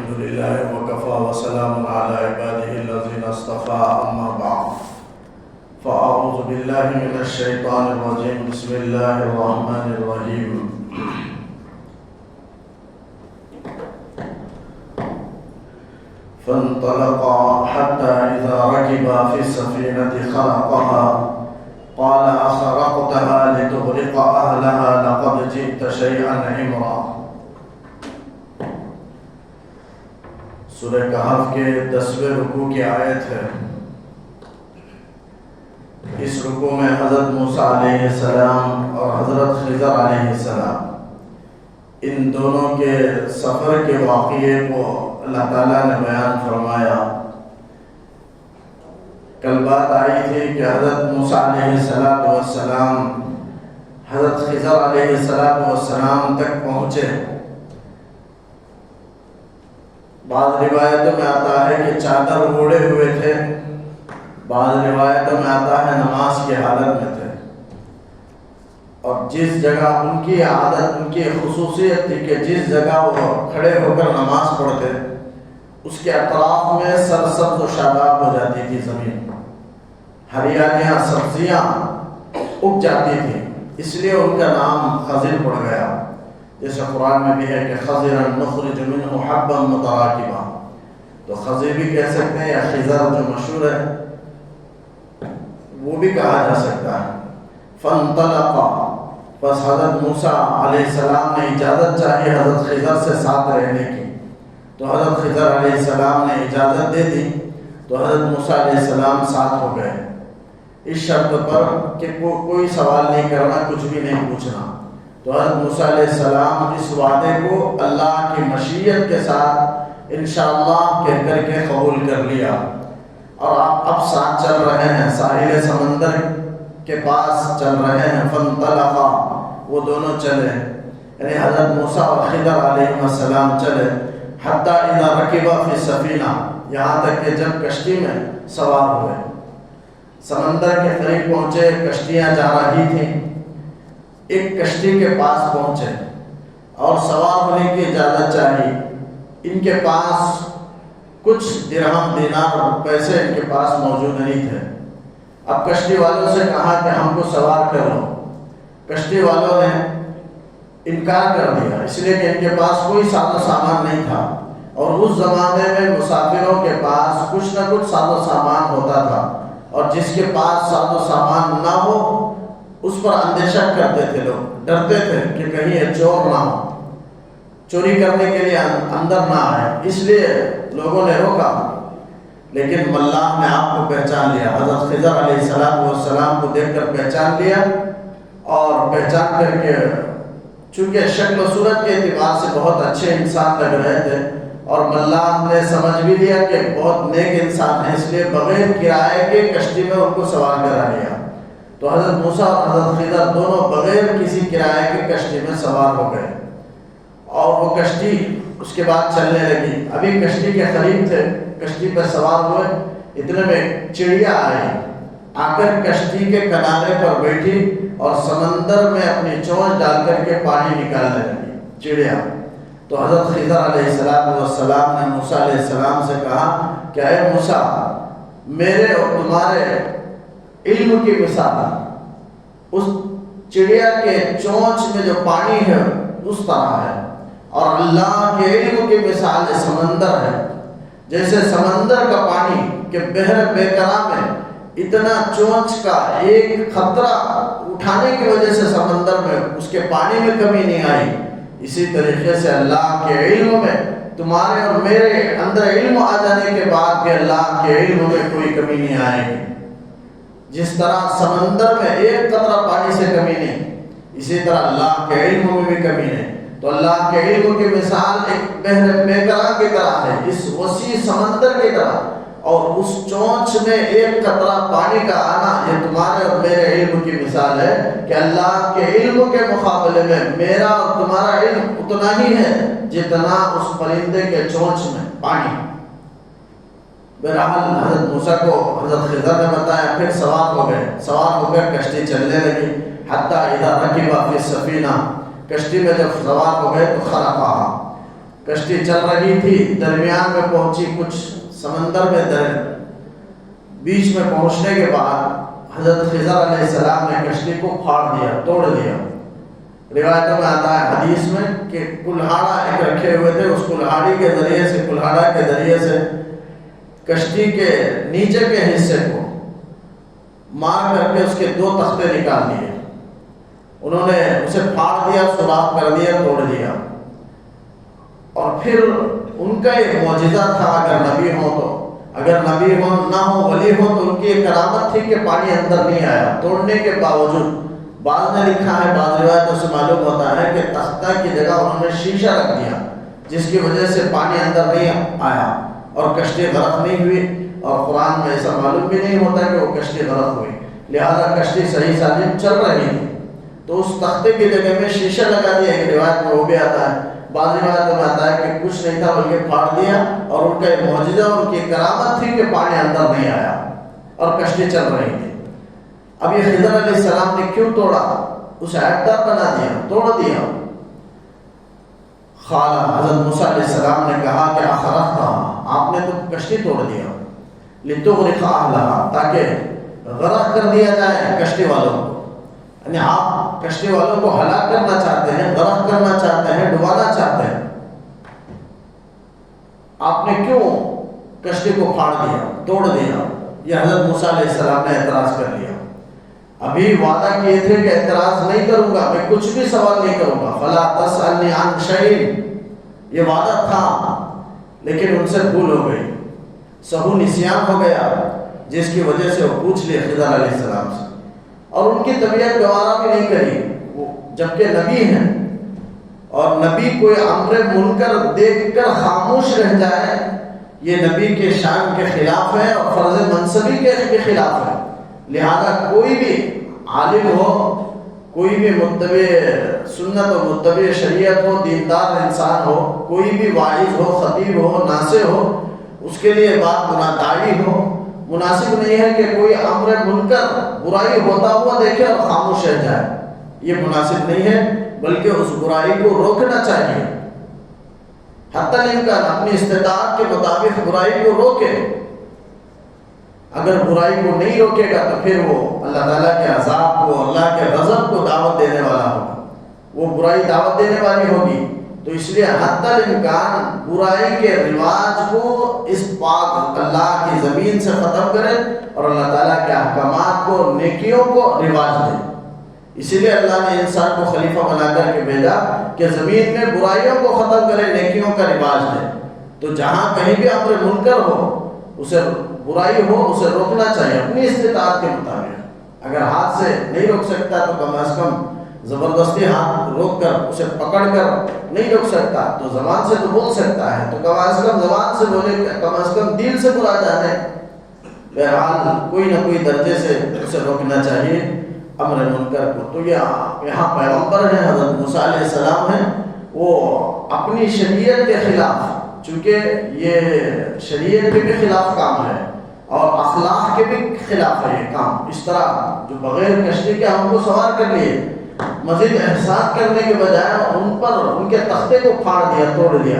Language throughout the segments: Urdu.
الحمد لله وكفى وسلام على عباده الذين اصطفى أما بعد فأعوذ بالله من الشيطان الرجيم بسم الله الرحمن الرحيم فانطلقا حتى إذا ركبا في السفينة خرقها قال أخرقتها لتغرق أهلها لقد جئت شيئا إمرا۔ سورہ کہف کے 10ویں رکوع کی آیت ہے۔ اس رکوع میں حضرت موسیٰ علیہ السلام اور حضرت خضر علیہ السلام ان دونوں کے سفر کے واقعے کو اللہ تعالیٰ نے بیان فرمایا۔ کل بات آئی تھی کہ حضرت موسیٰ علیہ السلام حضرت خضر علیہ السلام تک پہنچے۔ بعض روایتوں میں آتا ہے کہ چادر اوڑھے ہوئے تھے، بعض روایتوں میں آتا ہے نماز کی حالت میں تھے، اور جس جگہ ان کی عادت، ان کی خصوصیت تھی کہ جس جگہ وہ کھڑے ہو کر نماز پڑھتے اس کے اطراف میں سرسبز و شاداب ہو جاتی تھی زمین، ہریالیاں سبزیاں اگ جاتی تھیں، اس لیے ان کا نام خضر پڑ گیا۔ جیسے قرآن میں بھی ہے کہ خضرا نخرج منہ حبا متراکبا، تو خضر بھی کہہ سکتے ہیں یا خضر جو مشہور ہے وہ بھی کہا جا سکتا ہے۔ فانطلقا، بس حضرت موسیٰ علیہ السلام نے اجازت چاہی حضرت خضر سے ساتھ رہنے کی، تو حضرت خضر علیہ السلام نے اجازت دے دی، تو حضرت موسیٰ علیہ السلام ساتھ ہو گئے، اس شرط پر کہ کوئی سوال نہیں کرنا، کچھ بھی نہیں پوچھنا۔ تو حضرت موسیٰ علیہ السلام اس وعدے کو اللہ کی مشیت کے ساتھ انشاءاللہ کہہ کر کے قبول کر لیا، اور اب ساتھ چل رہے ہیں، ساحل سمندر کے پاس چل رہے ہیں۔ فانطلقا، وہ دونوں چلے، یعنی حضرت موسیٰ اور خضر علیہ السلام چلے، حتی اذا رکبا فی السفینہ، یہاں تک کہ جب کشتی میں سوار ہوئے، سمندر کے قریب پہنچے، کشتیاں جا رہی تھیں، ایک کشتی کے پاس پہنچے اور سوار ہونے کی اجازت چاہی۔ ان کے پاس کچھ درہم دینار پیسے ان کے پاس موجود نہیں تھے۔ اب کشتی والوں سے کہا کہ ہم کو سوار کر لو، کشتی والوں نے انکار کر دیا، اس لیے کہ ان کے پاس کوئی ساز و سامان نہیں تھا، اور اس زمانے میں مسافروں کے پاس کچھ نہ کچھ ساز و سامان ہوتا تھا، اور جس کے پاس ساز و سامان نہ ہو اس پر اندیشہ کرتے تھے، لوگ ڈرتے تھے کہ کہیں یہ چور نہ ہو، چوری کرنے کے لیے اندر نہ آئے، اس لیے لوگوں نے روکا۔ لیکن اللہ نے آپ کو پہچان لیا، حضرت خضر علیہ السلام کو دیکھ کر پہچان لیا، اور پہچان کر کے چونکہ شکل و صورت کے اعتبار سے بہت اچھے انسان لگ رہے تھے، اور اللہ نے سمجھ بھی لیا کہ بہت نیک انسان ہے، اس لیے بغیر کرائے کے کشتی میں ان کو سوار کرا لیا۔ تو حضرت موسیٰ اور حضرت خضر دونوں بغیر کسی کرائے کی کشتی میں سوار ہو گئے، اور وہ کشتی اس کے بعد چلنے لگی۔ ابھی کشتی کے قریب تھے، کشتی پر سوار ہوئے، اتنے میں چڑیا آئی، آ کر کشتی کے کنارے پر بیٹھی اور سمندر میں اپنی چونچ ڈال کر کے پانی نکالنے لگی چڑیا۔ تو حضرت خضر علیہ السلام نے موسیٰ علیہ السلام سے کہا کہ اے موسیٰ، میرے اور تمہارے علم کی مثال اس چڑیا کے چونچ میں جو پانی ہے اس طرح ہے، اور اللہ کے علم کی مثال سمندر ہے۔ جیسے سمندر کا پانی کہ بحر بیکرا میں اتنا چونچ کا ایک خطرہ اٹھانے کی وجہ سے سمندر میں اس کے پانی میں کمی نہیں آئی، اسی طریقے سے اللہ کے علم میں تمہارے اور میرے اندر علم آ جانے کے بعد کہ اللہ کے علم میں کوئی کمی نہیں آئے گی۔ جس طرح سمندر میں ایک قطرہ پانی سے کمی نہیں، اسی طرح اللہ کے علم میں بھی کمی نہیں۔ تو اللہ کے علم کی مثال ایک بحر بیکرا کی طرح ہے، اس وسیع سمندر کی طرح، اور اس چونچ میں ایک قطرہ پانی کا آنا یہ تمہارے اور میرے علم کی مثال ہے کہ اللہ کے علم کے مقابلے میں میرا اور تمہارا علم اتنا ہی ہے جتنا اس پرندے کے چونچ میں پانی۔ بہرحال حضرت موسیٰ کو حضرت خضر نے بتایا، پھر سوار ہو گئے، سوار ہو کر کشتی چلنے لگی، حتی اذا رکبا فی السفینہ، کشتی میں جب سوار ہو گئے تو خرقا، کشتی چل رہی تھی، درمیان میں پہنچی، کچھ سمندر میں بیچ میں پہنچنے کے بعد حضرت خضر علیہ السلام نے کشتی کو پھاڑ دیا، توڑ دیا۔ روایتوں میں آتا ہے حدیث میں کہ کلہاڑا ایک رکھے ہوئے تھے، اس کلہاڑی کے ذریعے سے، کلہاڑا کے ذریعے سے کشتی کے نیچے کے حصے کو مار کر کے اس کے 2 تختے نکال لیے۔ انہوں نے اسے پھاڑ دیا، سوراخ کر دیا، توڑ دیا۔ اور پھر ان کا ایک معجزہ تھا، اگر نبی ہو تو، اگر نبی ہو نہ ہو، ولی ہو، تو ان کی ایک کرامت تھی کہ پانی اندر نہیں آیا توڑنے کے باوجود۔ بعض نے لکھا ہے، بعض روایتوں سے معلوم ہوتا ہے کہ تختہ کی جگہ انہوں نے شیشہ رکھ دیا، جس کی وجہ سے پانی اندر نہیں آیا اور کشتی غرق نہیں ہوئی۔ اور قرآن میں ایسا معلوم بھی نہیں ہوتا کہ وہ کشتی غرق ہوئی، لہذا کشتی صحیح سالم چل رہی تھی۔ تو اس تختے کی جگہ میں شیشہ لگا دیا، ایک روایت میں وہ بھی آتا ہے۔ بعض روایتوں میں آتا ہے کہ کچھ نہیں تھا بلکہ پھاڑ دیا، اور ان کا ایک معجزہ، ان کی کرامت تھی کہ پانی اندر نہیں آیا اور کشتی چل رہی تھی۔ اب یہ خضر علیہ السلام نے کیوں توڑا؟ اسے عیبدار بنا دیا، توڑ دیا۔ خالا حضرت موسیٰ علیہ السلام نے کہا کہ اخرقتها، آپ نے تو کشتی توڑ دیا، لتغرق اہلها، تاکہ غرق کر دیا جائے کشتی والوں کو، یعنی آپ کشتی والوں کو ہلاک کرنا چاہتے ہیں، غرق کرنا چاہتے ہیں، ڈبانا چاہتے ہیں۔ آپ نے کیوں کشتی کو پھاڑ دیا، توڑ دیا؟ یہ حضرت موسیٰ علیہ السلام نے اعتراض کر لیا۔ ابھی وعدہ کیے تھے کہ اعتراض نہیں کروں گا، میں کچھ بھی سوال نہیں کروں گا، فلا تسألنی عن شیء، یہ وعدہ تھا، لیکن ان سے بھول ہو گئی، سہو نسیان ہو گیا، جس کی وجہ سے وہ پوچھ لیے خضر علیہ السلام سے، اور ان کی طبیعت گوارا بھی نہیں کری، وہ جبکہ نبی ہیں، اور نبی کوئی امر منکر دیکھ کر خاموش رہ جائے، یہ نبی کے شان کے خلاف ہے اور فرض منصبی کے خلاف ہے۔ لہذا کوئی بھی عالم ہو، کوئی بھی متبع سنت و متبع شریعت ہو، دیندار انسان ہو، کوئی بھی واعظ ہو، خطیب ہو، ناصح ہو، اس کے لیے بات داعی ہو، مناسب نہیں ہے کہ کوئی امر منکر برائی ہوتا ہوا دیکھے اور خاموش رہ جائے، یہ مناسب نہیں ہے، بلکہ اس برائی کو روکنا چاہیے، حتی الامکان اپنی استطاعت کے مطابق برائی کو روکے۔ اگر برائی کو نہیں روکے گا تو پھر وہ اللہ تعالیٰ کے عذاب کو، اللہ کے غضب کو دعوت دینے والا ہوگا، وہ برائی دعوت دینے والی ہوگی۔ تو اس لیے حتی الامکان برائی کے رواج کو اس پاک اللہ کی زمین سے ختم کرے اور اللہ تعالیٰ کے احکامات کو، نیکیوں کو رواج دے۔ اسی لیے اللہ نے انسان کو خلیفہ بنا کر کے بھیجا کہ زمین میں برائیوں کو ختم کرے، نیکیوں کا رواج دے۔ تو جہاں کہیں بھی امر منکر ہو، اسے برائی ہو، اسے روکنا چاہیے اپنی استطاعت کے مطابق۔ اگر ہاتھ سے نہیں روک سکتا تو کم از کم زبردستی ہاتھ روک کر، اسے پکڑ کر نہیں روک سکتا تو زبان سے تو بول سکتا ہے، تو کم از کم زبان سے بولے، کم از کم دل سے برا جانے۔ بہرحال کوئی نہ کوئی درجے سے اسے روکنا چاہیے امر منکر کو۔ تو یہاں پیغمبر ہیں، حضرت موسیٰ علیہ السلام ہیں، وہ اپنی شریعت کے خلاف، چونکہ یہ شریعت کے بھی خلاف کام ہے اور اخلاق کے بھی خلاف ہے یہ کام، اس طرح جو بغیر کشتی کے ہم کو سوار کر لیے، مزید احسان کرنے کے بجائے ان پر ان کے تختے کو پھاڑ دیا، توڑ دیا۔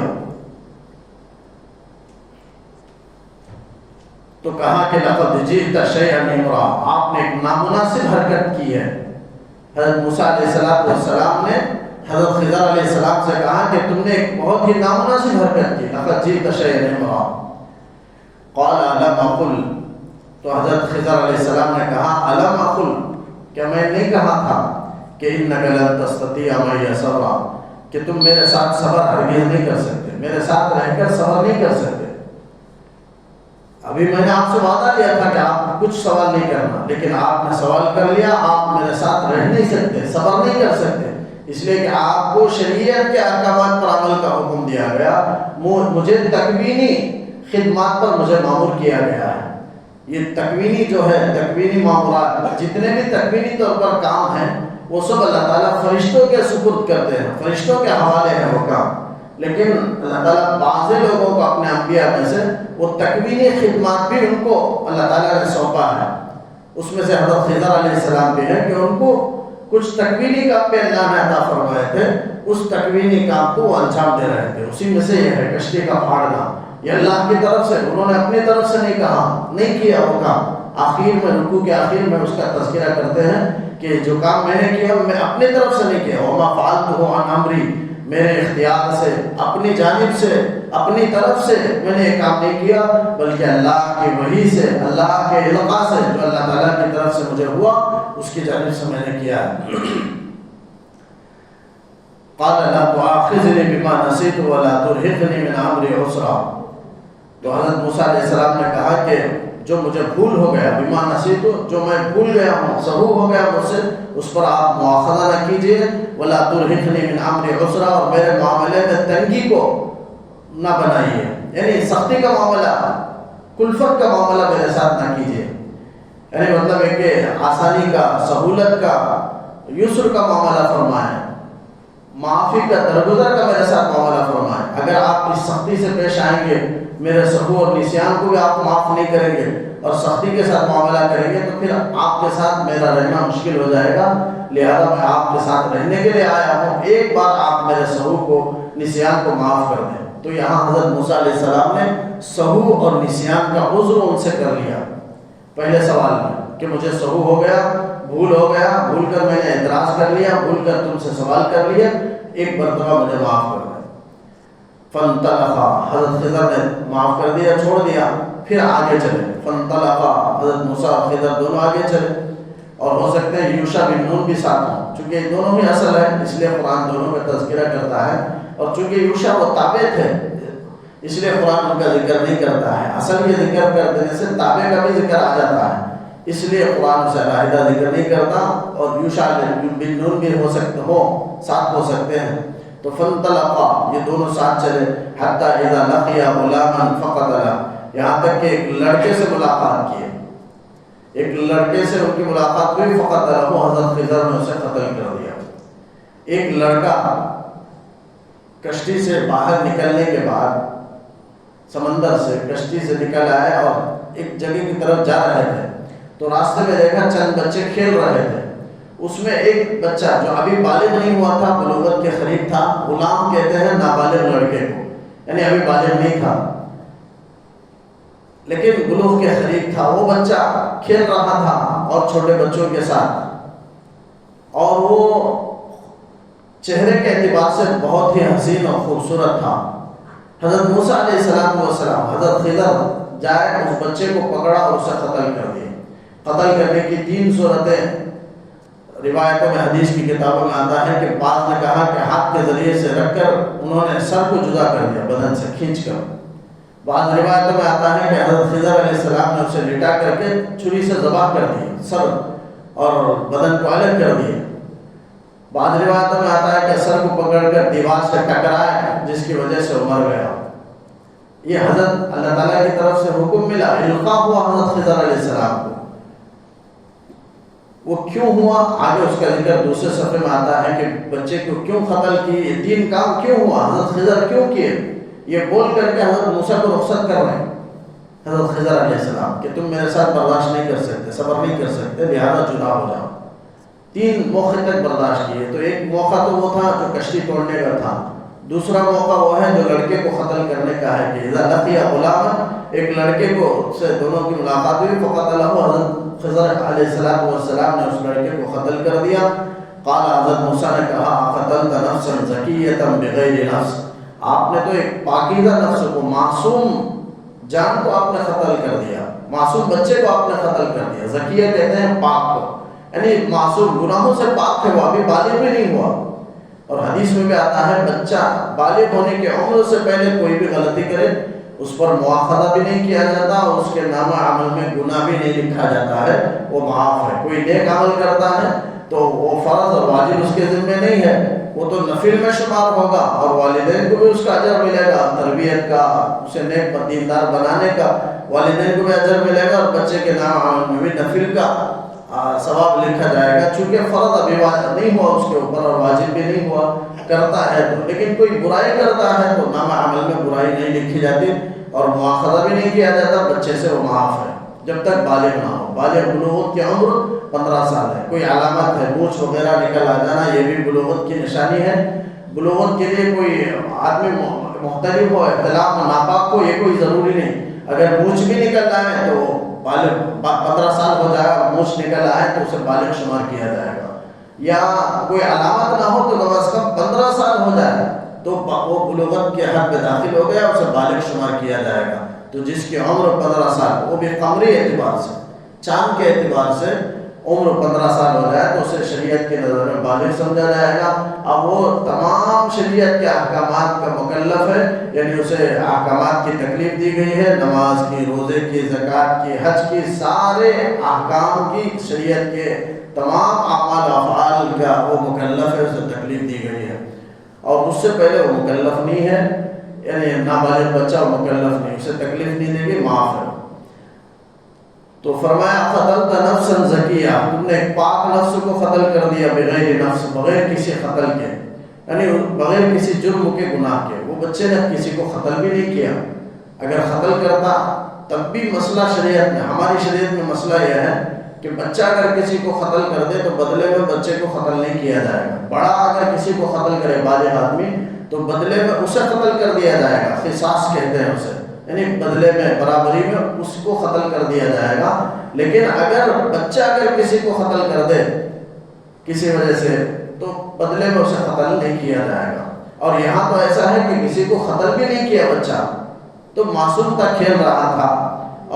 تو کہا کہ لقد جئت شیئا امرا، آپ نے ایک نامناسب حرکت کی ہے۔ حضرت موسیٰ علیہ السلام نے حضرت خضر علیہ السلام سے کہا کہ تم نے ایک بہت ہی نامناسب حرکت کی، لقد جئت شیئا امرا۔ قال الم اقل، تو حضرت خضر علیہ السلام نے کہا الم اقل، کیا میں نہیں کہا تھا کہ انک لن تستطیع معی صبرا، کہ تم میرے ساتھ صبر ہرگز نہیں کر سکتے، میرے ساتھ رہ کر صبر نہیں کر سکتے۔ ابھی میں نے آپ سے وعدہ لیا تھا کہ آپ کچھ سوال نہیں کرنا، لیکن آپ نے سوال کر لیا، آپ میرے ساتھ رہ نہیں سکتے، صبر نہیں کر سکتے، اس لیے کہ آپ کو شریعت کے احکامات پر عمل کا حکم دیا گیا، مجھے تکوینی خدمات پر مجھے مامور کیا گیا ہے۔ یہ تکوینی جو ہے، تکوینی معمورات، جتنے بھی تکوینی طور پر کام ہیں وہ سب اللہ تعالیٰ فرشتوں کے سپرد کرتے ہیں، فرشتوں کے حوالے ہیں وہ کام، لیکن اللہ تعالیٰ بعض لوگوں کو اپنے انبیاء میں سے وہ تکوینی خدمات بھی ان کو اللہ تعالیٰ نے سونپا ہے۔ اس میں سے حضرت خضر علیہ السلام بھی ہے کہ ان کو کچھ تکوینی کام پہ اللہ نے عطا فرمائے تھے، اس تکوینی کام کو وہ انجام دے رہے تھے. اسی میں سے یہ ہے کشتی کا پھاڑنا، یہ اللہ کی طرف سے، انہوں نے اپنی طرف سے نہیں کہا، نہیں کیا وہ کام. آخر میں رکوع کے آخر میں اس کا تذکرہ کرتے ہیں کہ جو کام میں نے کیا میں اپنی طرف سے نہیں کیا. وما فعلته عن امری، میرے اختیار سے، اپنی جانب سے، اپنی طرف سے میں نے یہ کام نہیں کیا، بلکہ اللہ کی وحی سے، اللہ کے القاء سے، جو اللہ تعالیٰ کی طرف سے مجھے ہوا اس کی جانب سے میں نے کیا. قال لا تؤاخذني بما نسيت ولا ترهقني من امري عسرا. تو حضرت موسیٰ علیہ السلام نے کہا کہ جو مجھے بھول ہو گیا، بما نسیت، جو میں بھول گیا ہوں، سہو ہو گیا مجھ سے، اس پر آپ مؤاخذہ نہ کیجیے. ولا ترهقني من امري عسرا، اور میرے معاملے میں تنگی کو نہ بنائیے، یعنی سختی کا معاملہ، کلفت کا معاملہ میرے ساتھ نہ کیجیے. یعنی مطلب ہے کہ آسانی کا، سہولت کا، یسر کا معاملہ فرمائیں، معافی کا، درگزر کا میرے ساتھ معاملہ فرمائیں. اگر آپ اس سختی سے پیش آئیں گے، میرے سہو اور نسیان کو بھی آپ معاف نہیں کریں گے اور سختی کے ساتھ معاملہ کریں گے، تو پھر آپ کے ساتھ میرا رہنا مشکل ہو جائے گا. لہذا میں آپ کے ساتھ رہنے کے لیے آیا ہوں، ایک بار آپ میرے سہو کو، نسیان کو معاف کر دیں. تو یہاں حضرت موسیٰ علیہ السلام نے سہو اور نسیان کا عذر ان سے کر لیا پہلے سوال میں، کہ مجھے سہو ہو گیا، بھول ہو گیا، بھول کر میں نے اعتراض کر لیا، بھول کر تم سے سوال کر لیا، ایک مرتبہ مجھے معاف کر دیں. فانطلقا، حضرت خضر نے معاف کر دیا، چھوڑ دیا، پھر آگے چلے. فانطلقا، حضرت موسیٰ اور خضر دونوں آگے چلے. اور ہو سکتے ہیں یوشع بن نون بھی ساتھ ہوں، چونکہ یہ دونوں ہی اصل ہے، اس لیے قرآن دونوں کا تذکرہ کرتا ہے. اور چونکہ یوشع وہ تابع تھے، اس لیے قرآن ان کا ذکر نہیں کرتا ہے. اصل کے ذکر کر دینے سے تابع کا بھی ذکر آ جاتا ہے، اس لیے قرآن اسے علیحدہ ذکر نہیں کرتا. اور یوشع بن نون بھی ہو سکتے ہو، ساتھ ہو سکتے ہیں. تو فانطلقا، یہ دونوں ساتھ چلے. حتی اذا لقیا غلاما فقتلا، یہاں تک کہ ایک لڑکے سے ملاقات کیے، ایک لڑکے سے ان کی ملاقات ہوئی. فقتلہ، حضرت خضر نے اسے قتل کر دیا. ایک لڑکا کشتی سے باہر نکلنے کے بعد، سمندر سے، کشتی سے نکل آئے اور ایک جگہ کی طرف جا رہے تھے، تو راستے میں دیکھا چند بچے کھیل رہے تھے. اس میں ایک بچہ جو ابھی بالغ نہیں ہوا تھا، بلوغت کے قریب تھا، غلام کہتے ہیں نابالغ لڑکے کو، یعنی ابھی بالغ نہیں تھا لیکن بلوغ کے قریب تھا. وہ بچہ کھیل رہا تھا اور چھوٹے بچوں کے ساتھ، اور وہ چہرے کے اعتبار سے بہت ہی حسین اور خوبصورت تھا. حضرت موسیٰ علیہ السلام، حضرت خضر جائے، اس بچے کو پکڑا اور اسے قتل کر دیا. قتل کرنے کی 3 صورتیں روایتوں میں، حدیث کی کتابوں میں آتا ہے کہ بعض نے کہا کہ ہاتھ کے ذریعے سے رکھ کر انہوں نے سر کو جدا کر دیا بدن سے کھینچ کر. بعض روایتوں میں آتا ہے کہ حضرت خضر علیہ السلام نے اسے لٹا کر کے چھری سے ذبح کر دیا، سر اور بدن کو الگ کر دیا. بعض روایتوں میں آتا ہے کہ سر کو پکڑ کر دیوار سے ٹکرائے، جس کی وجہ سے وہ مر گیا. یہ حضرت اللہ تعالیٰ کی طرف سے حکم ملا، القاء ہوا حضرت خضر علیہ السلام کو. وہ کیوں ہوا آگے اس کا ذکر دوسرے صفحے میں آتا ہے کہ بچے کو کیوں قتل کی، یہ 3 کام کیوں ہوا، حضرت خضر کیوں کیے، یہ بول کر کے حضرت موسیٰ کو رخصت کر رہے ہیں حضرت خضر علیہ السلام کہ تم میرے ساتھ برداشت نہیں کر سکتے، صبر نہیں کر سکتے، لہذا جدا ہو جاؤ. 3 موقع تک برداشت کیے. تو ایک موقع تو وہ تھا جو کشتی توڑنے کا تھا، دوسرا موقع وہ ہے جو لڑکے کو قتل کرنے کا ہے کہ اذا لقیا غلاما، ایک لڑکے کو سے دونوں کی ملاقات ہوئی. فقتلہ، حضرت خضر علیہ السلام نے اس لڑکے کو قتل کر دیا. قال، حضرت موسیٰ نے کہا، قتلت نفسا زکیۃ بغیر نفس، آپ نے تو ایک پاکیزہ نفس کو، معصوم جان کو آپ نے قتل کر دیا، معصوم بچے کو آپ نے قتل کر دیا. زکیہ کہتے ہیں پاک کو، یعنی معصوم، گناہوں سے پاک ہے، وہ ابھی بالغ بھی نہیں ہوا. اور حدیث میں بھی آتا ہے بچہ بالغ ہونے کے عمر سے پہلے کوئی بھی غلطی کرے اس پر مواخذہ بھی نہیں کیا جاتا اور اس کے نامہ عمل میں گناہ بھی نہیں لکھا جاتا ہے، وہ معاف ہے. کوئی نیک عمل کرتا ہے تو وہ فرض اور واجب اس کے ذمہ نہیں ہے، وہ تو نفل میں شمار ہوگا، اور والدین کو بھی اس کا اجر ملے گا، تربیت کا، اسے نیک دیندار بنانے کا والدین کو بھی اجر ملے گا، اور بچے کے نام عمل میں بھی نفل کا ثواب لکھا جائے گا. چونکہ فرض ابھی واجب نہیں ہوا اس کے اوپر اور واجب بھی نہیں ہوا، کرتا ہے تو. لیکن کوئی برائی کرتا ہے تو نام عمل میں برائی نہیں لکھی جاتی اور مواخذہ بھی نہیں کیا جاتا، بچے سے وہ معاف ہے جب تک بالغ نہ ہو. بالغ بلوغت کی عمر 15 سال ہے. کوئی علامت ہے مونچھ وغیرہ نکل آ جانا یہ بھی بلوغت کی نشانی ہے. بلوغت کے لیے کوئی آدمی مختلف ہو اختلاف ناپاک ہو یہ کوئی ضروری نہیں. اگر مونچھ بھی نکل آئے تو بالغ 15 سال ہو جائے اور مونچھ نکل آئے تو اسے بالغ شمار کیا جائے گا. یا کوئی علامت نہ ہو تو کم از کم 15 سال ہو جائے تو وہ بلوغت کے حد میں داخل ہو گیا اسے بالغ شمار کیا جائے گا. تو جس کی عمر 15 سال وہ بھی قمری اعتبار سے چاند کے اعتبار سے عمر 15 سال ہو جائے تو اسے شریعت کے نظر میں بالغ سمجھا جائے گا. اب وہ تمام شریعت کے احکامات کا مکلف ہے یعنی اسے احکامات کی تکلیف دی گئی ہے. نماز کی، روزے کی، زکوٰۃ کی، حج کی، سارے احکام کی شریعت کے تمام اعمال و افعال کا وہ مکلف ہے اسے تکلیف دی گئی ہے. اور اس سے پہلے وہ مکلف نہیں ہے یعنی نابالغ بچہ وہ مکلف نہیں اسے تکلیف نہیں دے گی معاف ہے. تو فرمایا قتلت نفسا زکیہ تم نے ایک پاک نفس کو قتل کر دیا بغیر نفس بغیر کسی قتل کے یعنی بغیر کسی جرم کے گناہ کے. وہ بچے نے کسی کو قتل بھی نہیں کیا. اگر قتل کرتا تب بھی مسئلہ شریعت میں ہماری شریعت میں مسئلہ یہ ہے کہ بچہ اگر کسی کو قتل کر دے تو بدلے میں بچے کو قتل نہیں کیا جائے گا. بڑا اگر کسی کو قتل کرے بالغ آدمی تو بدلے میں اسے قتل کر دیا جائے گا. قصاص کہتے ہیں اسے یعنی بدلے میں برابری میں اس کو قتل کر دیا جائے گا. لیکن اگر بچہ اگر کسی کو قتل کر دے کسی وجہ سے تو بدلے میں اسے قتل نہیں کیا جائے گا. اور یہاں تو ایسا ہے کہ کسی کو قتل بھی نہیں کیا بچہ تو معصوم تک کھیل رہا تھا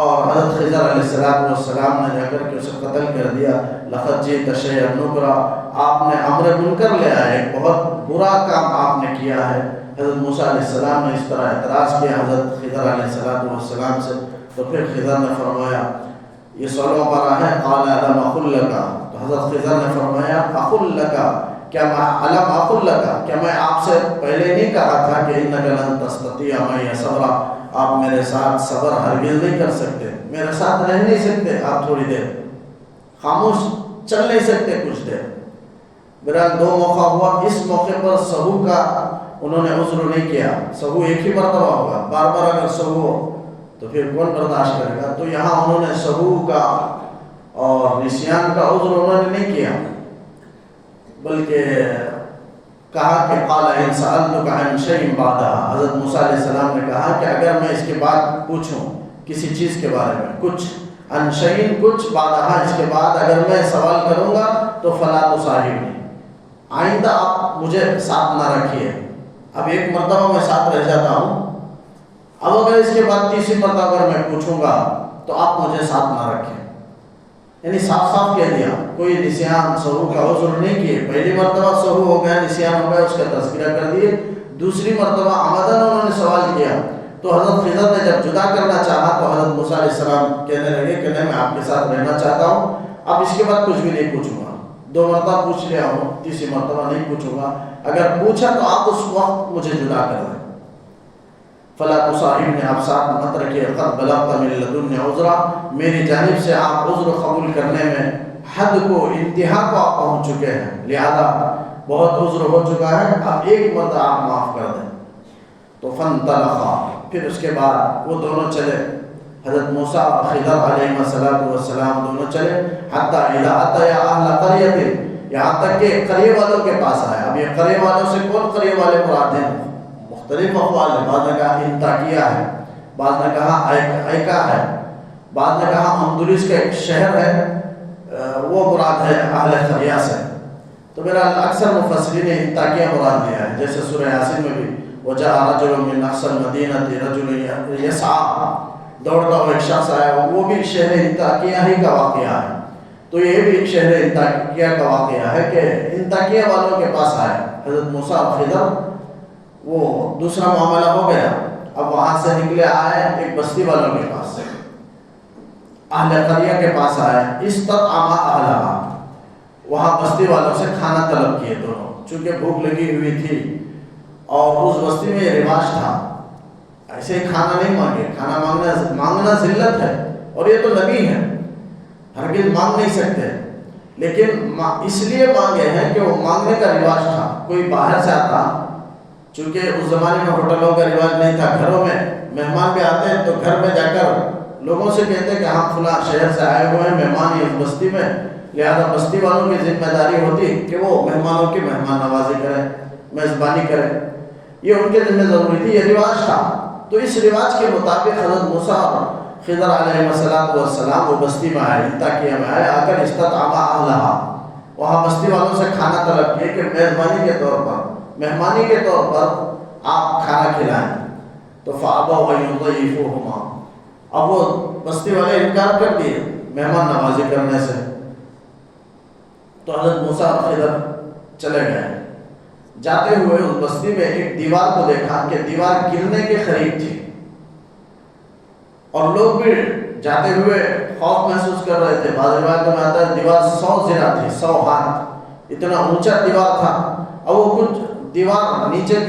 اور حضرت خضر علیہ السلام نے جا کر کے اسے قتل کر دیا. لقد جئت شیئا نکرا آپ نے امر منکر لے آئے ایک بہت برا کام آپ نے کیا ہے. حضرت موسیٰ علیہ السلام نے اس طرح اعتراض کیا حضرت خضر علیہ السلام سے. تو پھر خضر نے فرمایا یہ 16 پارہ ہے قال الم اقل لک. تو حضرت خضر نے فرمایا اقل لک کیا میں الم اقل لک کیا میں آپ سے پہلے نہیں کہا تھا کہ انک لن تستطیع معی صبرا آپ میرے ساتھ صبر ہرگز نہیں کر سکتے میرے ساتھ رہ نہیں سکتے آپ تھوڑی دیر خاموش چل نہیں سکتے کچھ دیر. بہرحال 2 موقع ہوا. اس موقع پر سہو کا انہوں نے عذر نہیں کیا. سہو ایک ہی مرتبہ ہوگا بار بار اگر سہو ہو تو پھر کون برداشت کرے گا. تو یہاں انہوں نے سہو کا اور نسیان کا عذر انہوں نے نہیں کیا بلکہ کہا کہ قال ان سألتک عن شیء بعدها. حضرت موسیٰ علیہ السلام نے کہا کہ اگر میں اس کے بعد پوچھوں کسی چیز کے بارے میں کچھ عن شیء کچھ بعدها اس کے بعد اگر میں سوال کروں گا تو فلا تصاحبنی آئندہ آپ مجھے ساتھ نہ رکھیے. اب ایک مرتبہ میں ساتھ رہ جاتا ہوں اب اگر اس کے بعد تیسری مرتبہ اگر میں پوچھوں گا تو آپ مجھے ساتھ نہ رکھیں. یعنی صاف صاف کہہ دیا کوئی نسیان سہو کا عذر نہیں کیے. پہلی مرتبہ سہو ہو گیا نسیان ہو گیا اس کا تذکرہ کر دیے. دوسری مرتبہ عمدن انہوں نے سوال کیا تو حضرت خضر نے جب جدا کرنا چاہا تو حضرت موسیٰ علیہ السلام کہنے لگے کہ نہیں میں آپ کے ساتھ رہنا چاہتا ہوں اب اس کے بعد کچھ بھی نہیں پوچھوں گا. 2 مرتبہ پوچھ لیا ہوں تیسری مرتبہ نہیں پوچھوں گا. اگر پوچھا تو آپ اس وقت مجھے جدا کر دیں. فلا تصاحبنی آپ ساتھ مت رکھیے. قد بلغت من لدن عذرا میری جانب سے آپ عذر قبول کرنے میں حد کو انتہا کو آپ پہنچ چکے ہیں لہذا بہت عذر ہو چکا ہے اب ایک مرتبہ آپ معاف کر دیں. تو فانطلقا پھر اس کے بعد وہ دونوں چلے حضرت موسیٰ اور خضر علیہ السلام دونوں چلے حتی اذا اتیا اہل قریۃ یہاں تک کہ قریہ والوں کے پاس آئے. اب یہ قریہ والوں سے کون قریہ والے مراد ہیں مختلف اقوال ہے. بعض نے کہا انطاکیہ ہے بعض نے کہا ایکا ہے بعض نے کہا اندلس کا ایک شہر ہے وہ مراد ہے اہل قریہ سے. تو میرا اکثر مفسرین نے انطاکیہ مراد لیا ہے جیسے سورہ یاسین میں بھی وجاء رجل من اقصى المدینہ رجل یسعی دوڑتا ہوا ایک شخص آیا وہ بھی شہر انطاکیہ ہی کا واقعہ ہے. تو یہ بھی ایک شہر انطاکیہ کا واقعہ ہے کہ انطاکیہ والوں کے پاس آئے حضرت موسیٰ اور خضر. وہ دوسرا معاملہ ہو گیا. اب وہاں سے نکلے آئے ایک بستی والوں کے پاس اہل قریہ کے پاس آئے. استطعما اہلہا وہاں بستی والوں سے کھانا طلب کیے دونوں چونکہ بھوک لگی ہوئی تھی اور اس بستی میں یہ رواج تھا ایسے ہی کھانا نہیں مانگے. کھانا مانگنا ذلت ہے اور یہ تو نبی ہے ہرگز مانگ نہیں سکتے لیکن اس لیے مانگے ہیں کہ وہ مانگنے کا رواج تھا. کوئی باہر سے آتا چونکہ اس زمانے میں ہوٹلوں کا رواج نہیں تھا گھروں میں مہمان بھی آتے ہیں تو گھر میں جا کر لوگوں سے کہتے ہیں کہ ہم فلاں شہر سے آئے ہوئے ہیں مہمان اس بستی میں لہذا بستی والوں کی ذمہ داری ہوتی کہ وہ مہمانوں کی مہمان نوازی کریں، میزبانی کریں، یہ ان کے ذمہ ضروری تھی، یہ رواج تھا۔ تو اس رواج کے مطابق حضرت موسیٰ اور خضر علیہ السلام وہ بستی میں آئے، تاکہ ہم آئے آ کر استطعما اہلہا، وہاں بستی والوں سے کھانا طلب کیے کہ میزبانی کے طور پر، مہمانی کے طور پر آپ کھانا کھلائیں۔ تو فَأَبَوْا أَن يُضَيِّفُوهُمَا، اب وہ بستی والے انکار کر دیے مہمان نوازی کرنے سے۔ تو حضرت موسیٰ اور خضر چلے گئے۔ جاتے ہوئے اس بستی میں ایک دیوار کو دیکھا کہ دیوار گرنے کے قریب تھی، اور لوگ بھی جاتے ہوئے خوف محسوس کر رہے تھے۔ بعض روایتوں میں آتا ہے دیوار 100 زرہ تھی، 100 ہاتھ، اتنا اونچا دیوار تھا، اور وہ کچھ دیوار نیچے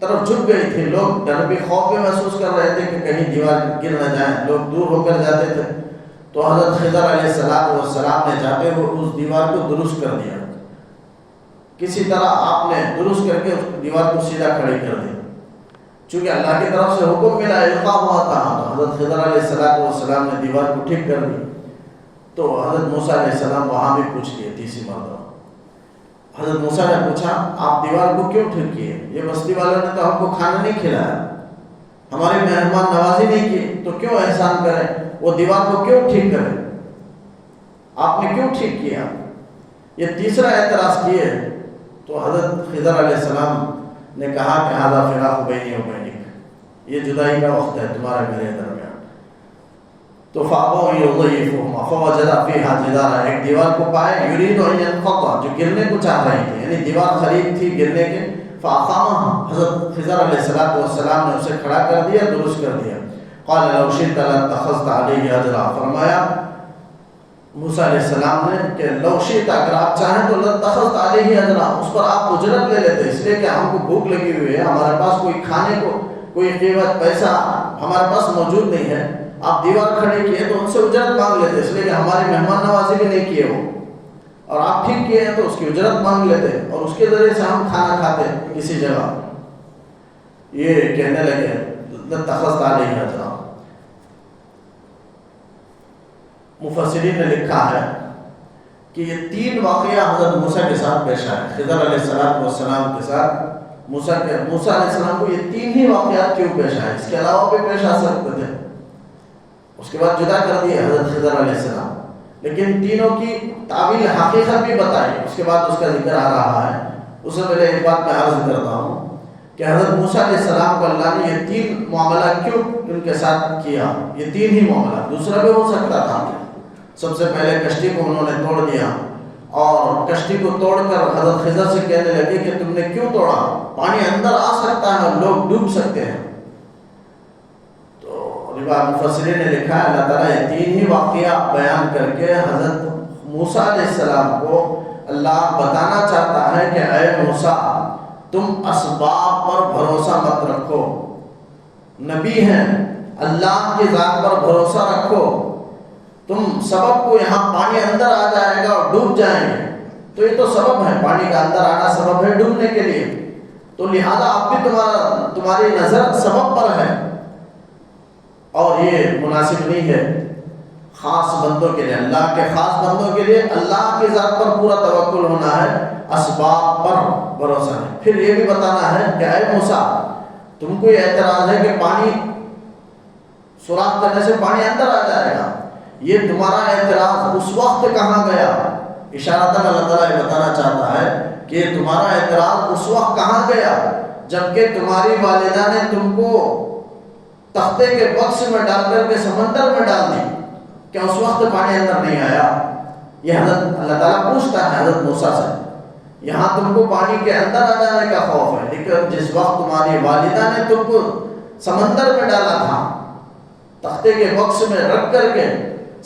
طرف جھک گئی تھی۔ لوگ ڈر بھی، خوف بھی محسوس کر رہے تھے کہ کہیں دیوار گر نہ جائیں، لوگ دور ہو کر جاتے تھے۔ تو حضرت خضر علیہ السلام نے جاتے ہوئے اس دیوار کو درست کر دیا، کسی طرح آپ نے درست کر کے اس دیوار کو سیدھا کھڑی کر دی، چونکہ اللہ کی طرف سے حکم ملا، القاء ہوا تھا۔ تو حضرت خضر علیہ السلام نے دیوار کو ٹھیک کر دی۔ تو حضرت موسیٰ علیہ السلام وہاں بھی پوچھ لیے تیسری مرتبہ۔ حضرت موسیٰ نے پوچھا آپ دیوار کو کیوں ٹھیک کیے؟ یہ بستی والوں نے تو ہم کو کھانا نہیں کھلایا، ہماری مہمان نوازی نہیں کی، تو کیوں احسان کریں، وہ دیوار کو کیوں ٹھیک کریں، آپ نے کیوں ٹھیک کیا؟ یہ تیسرا اعتراض کیے۔ تو حضرت خضر علیہ السلام نے کہا کہ ھذا فراق بینی و بینک، یہ جدائی کا وقت ہے تمہارے میرے درمیان۔ تو فَأَبَوْا أَن يُضَيِّفُوهُمَا فَوَجَدَ فِيهَا جِدَارًا، ایک دیوار کو پائے، يُرِيدُ أَن يَنْقَضَ، جو گرنے کو چاہ رہی تھی، یعنی دیوار قریب تھی گرنے کے۔ فَأَقَامَهَا، حضرت خضر علیہ السلام نے اسے کھڑا کر دیا، درست کر دیا۔ قَالَ لَوْ شِئْتَ لَاتَّخَذْتَ عَلَيْهِ أَجْرًا، فرمایا موسیٰ علیہ السلام نے کہ لو شئت، اگر آپ چاہیں تو لَاتَّخَذْتَ عَلَيْهِ أَجْرًا، اس پر آپ اجرت لے لیتے، اس لیے کہ ہم کو بھوک لگی ہوئی ہے، ہمارے پاس کوئی کھانے کو کوئی قیمت پیسہ ہمارے پاس موجود نہیں ہے، آپ دیوار کھڑے کیے تو ان سے اجرت مانگ لیتے، اس لیے کہ ہماری مہمان نوازی بھی نہیں کیے وہ، اور آپ ٹھیک کیے ہیں تو اس کی اجرت مانگ لیتے، اور اس کے ذریعے سے ہم کھانا کھاتے کسی جگہ۔ یہ کہنے لگے لَاتَّخَذْتَ عَلَيْهِ أَجْرًا۔ مفسرین نے لکھا ہے کہ یہ 3 واقعہ حضرت موسیٰ کے ساتھ پیش آئے، خضر علیہ السلام کے ساتھ موسیٰ علیہ السلام کو یہ 3 ہی واقعات کیوں پیش آئے، اس کے علاوہ بھی پیش آ سکتے تھے، اس کے بعد جدا کر دیے حضرت خضر علیہ السلام، لیکن تینوں کی تعویل حقیقت بھی بتائی، اس کے بعد اس کا ذکر آ رہا ہے۔ اس سے پہلے ایک بات میں عرض کرتا ہوں کہ حضرت موسیٰ علیہ السلام کو اللہ نے یہ 3 معاملہ کیوں ان کے ساتھ کیا، یہ 3 ہی معاملہ، دوسرا بھی ہو سکتا تھا۔ سب سے پہلے کشتی کو انہوں نے توڑ دیا، اور کشتی کو توڑ کر حضرت خضر سے کہنے لگے کہ تم نے کیوں توڑا، پانی اندر آ سکتا ہے، لوگ ڈوب سکتے ہیں۔ تو مفسرین نے لکھا ہے اللہ تعالیٰ یہ 3 ہی واقعہ بیان کر کے حضرت موسیٰ علیہ السلام کو اللہ بتانا چاہتا ہے کہ اے موسیٰ تم اسباب پر بھروسہ مت رکھو، نبی ہیں، اللہ کی ذات پر بھروسہ رکھو، تم سبب کو یہاں پانی اندر آ جائے گا اور ڈوب جائیں گے، تو یہ تو سبب ہے، پانی کا اندر آنا سبب ہے ڈوبنے کے لیے، تو لہذا اب بھی تمہاری نظر سبب پر ہے، اور یہ مناسب نہیں ہے خاص بندوں کے لیے، اللہ کے خاص بندوں کے لیے اللہ کی ذات پر پورا توکل ہونا ہے، اسباب پر بھروسہ ہے۔ پھر یہ بھی بتانا ہے کہ اے موسیٰ تم کو یہ اعتراض ہے کہ پانی سوراخ کرنے سے پانی اندر آ جائے گا، یہ تمہارا اعتراض اس وقت کہاں گیا؟ اشارتاً اللہ تعالیٰ یہ بتانا چاہتا ہے کہ تمہارا اعتراض اس وقت کہاں گیا جبکہ تمہاری والدہ نے تم کو تختے کے بکس میں ڈال کر کے سمندر میں ڈال دی، کیا اس وقت پانی اندر نہیں آیا؟ یہ حضرت اللہ تعالیٰ پوچھتا ہے حضرت موسیٰ سے، یہاں تم کو پانی کے اندر آ جانے کا خوف ہے، لیکن جس وقت تمہاری والدہ نے تم کو سمندر میں ڈالا تھا، تختے کے بکس میں رکھ کر کے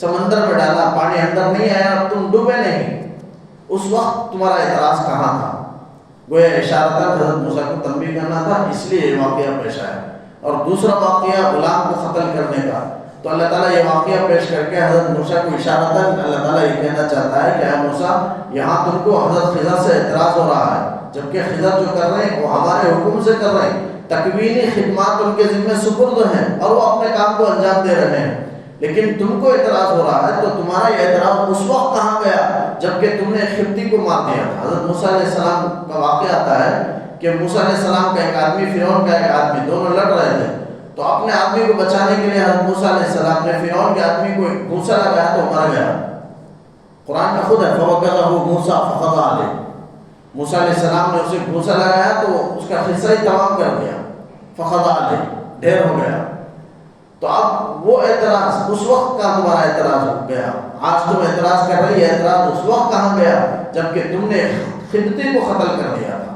سمندر میں ڈالا، پانی اندر نہیں آیا اور تم ڈوبے نہیں، اس وقت تمہارا اعتراض کہاں تھا؟ گویا اشارتاً حضرت موسیٰ کو تنبیہ کرنا تھا، اس لیے یہ واقعہ پیش آیا۔ اور دوسرا واقعہ غلام کو قتل کرنے کا، تو اللہ تعالیٰ یہ واقعہ پیش کر کے حضرت موسیٰ کو اشارتاً اللہ تعالیٰ یہ کہنا چاہتا ہے کہ اے موسیٰ یہاں تم کو حضرت خضر سے اعتراض ہو رہا ہے، جبکہ خضر جو کر رہے ہیں وہ ہمارے حکم سے کر رہے ہیں، تکوینی خدمات ان کے ذمہ سپرد ہیں اور وہ اپنے کام کو انجام دے رہے ہیں، لیکن تم کو اعتراض ہو رہا ہے، تو تمہارا یہ اعتراض اس وقت کہاں گیا جبکہ تم نے خبطی کو مار دیا تھا۔ حضرت موسیٰ علیہ السلام کا واقعہ آتا ہے کہ موسیٰ علیہ السلام کا ایک آدمی، فرعون کا ایک آدمی، دونوں لڑ رہے تھے، تو اپنے آدمی کو بچانے کے لیے حضرت موسیٰ علیہ السلام نے فرعون کے آدمی کو ایک گھوسا لگایا تو مر گیا۔ قرآن کا خود ہے فَوَكَّذَهُ مُوسَىٰ فَقَضَىٰ عَلَيْهِ، موسیٰ علیہ السلام نے اسے گھوسا لگایا تو اس کا حصہ ہی تمام کر دیا، فَقَضَىٰ عَلَيْهِ، ڈھیر ہو گیا۔ تو اب وہ اعتراض اس وقت کا تمہارا اعتراض ہو گیا، آج تم اعتراض کر رہی ہے، اعتراض اس وقت کہاں گیا جبکہ تم نے خبطی کو قتل کر دیا تھا۔